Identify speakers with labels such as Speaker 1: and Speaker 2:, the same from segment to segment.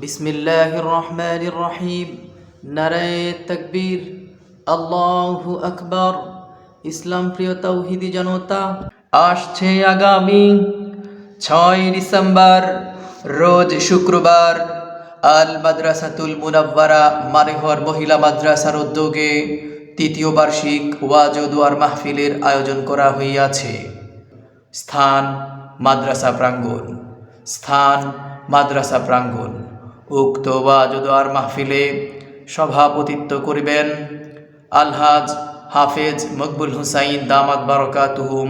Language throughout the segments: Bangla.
Speaker 1: বিসমিল্লাহির রহমানির রহিম। নারায়ে তাকবীর, আল্লাহু আকবার। ইসলাম প্রিয় তাওহীদি জনতা, আসছে আগামী 6 ডিসেম্বর রোজ শুক্রবার আল মাদ্রাসাতুল মুনাওয়ারা মানেহর মহিলা মাদ্রাসার উদ্যোগে তৃতীয় বার্ষিক ওয়াজ ও দোয়ার মাহফিলের আয়োজন করা হইয়াছে। স্থান মাদ্রাসা প্রাঙ্গণ। স্থান মাদ্রাসা প্রাঙ্গণ। উক্ত ওয়াজ ও দোয়ার মাহফিলে সভাপতিত্ব করিবেন আলহাজ হাফেজ মকবুল হুসাইন দামাত বারাকাতুহুম,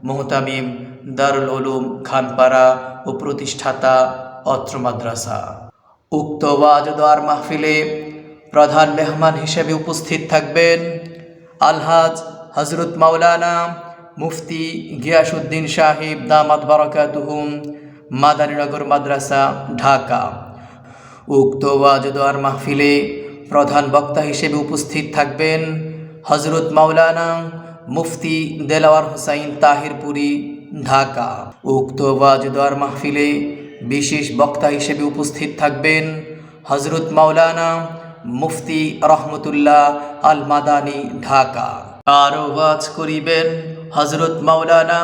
Speaker 1: মুহতামিম দারুল উলুম খানপাড়া ও প্রতিষ্ঠাতা অত্র মাদ্রাসা। উক্ত ওয়াজ ও দোয়ার মাহফিলে প্রধান মেহমান হিসেবে উপস্থিত থাকবেন আলহাজ হযরত মাওলানা মুফতি গিয়াসউদ্দিন সাহেব দামাত বারাকাতুহুম, মাদারীনগর মাদ্রাসা, ঢাকা। উক্ত ওয়াজ ও দোয়ার মাহফিলে প্রধান বক্তা হিসেবে উপস্থিত থাকবেন হযরত মাওলানা মুফতি দেলাওয়ার হোসাইন তাহিরপুরি, ঢাকা। উক্ত ওয়াজ ও দোয়ার মাহফিলে বিশেষ বক্তা হিসেবে উপস্থিত থাকবেন হযরত মাওলানা মুফতি রহমতুল্লাহ আল মাদানী, ঢাকা। আরও ওয়াজ করিবেন হযরত মাওলানা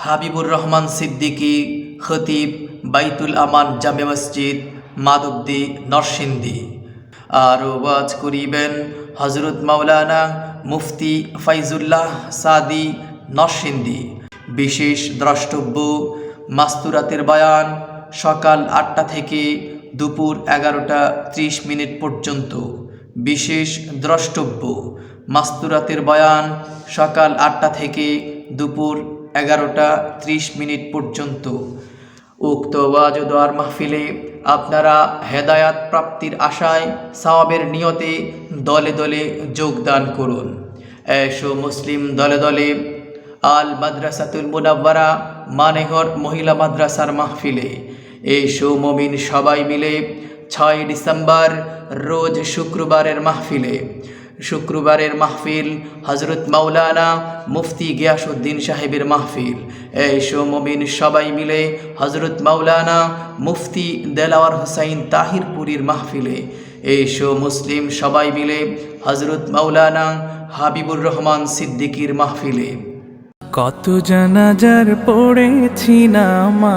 Speaker 1: হাবিবুর রহমান সিদ্দিকী, খতিব বাইতুল আমান জামে মসজিদ, মাধবদী, নরসিংদী। আরও ওয়াজ করিবেন হযরত মাওলানা মুফতি ফাইজুল্লাহ সাদি, নরসিংদী। বিশেষ দ্রষ্টব্য মাস্তুরাতের বয়ান সকাল 8টা থেকে দুপুর 11টা 30 পর্যন্ত। বিশেষ দ্রষ্টব্য মাস্তুরাতের বয়ান সকাল 8টা থেকে দুপুর 11টা 30 পর্যন্ত। উক্ত ওয়াজ ও দোয়ার মাহফিলে আপনারা হেদায়াত প্রাপ্তির আশায় সওয়াবের নিয়তে দলে দলে যোগদান করুন। এসো মুসলিম দলে দলে আল মাদ্রাসাতুল মুনাওয়ারা মানেহর মহিলা মাদ্রাসার মাহফিলে। এসো মুমিন সবাই মিলে 6 ডিসেম্বর রোজ শুক্রবারের মাহফিলে। শুক্রবারের মাহফিল হযরত মাওলানা মুফতি গিয়াসউদ্দিন সাহেবের মাহফিল। এসো মুমিন সবাই মিলে হযরত মাওলানা মুফতি দেলাওয়ার হোসাইন তাহিরপুরির মাহফিলে। এসো মুসলিম সবাই মিলে হযরত মাওলানা হাবিবুর রহমান সিদ্দিকীর মাহফিলে।
Speaker 2: কত জানাজার পড়েছি নামাজ,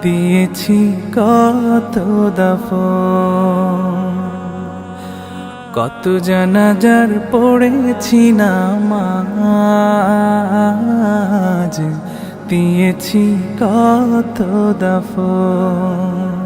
Speaker 2: দিয়েছি কত দাফন। কত জানাজার পড়েছি নামাজ, দিয়েছি কত দাফন।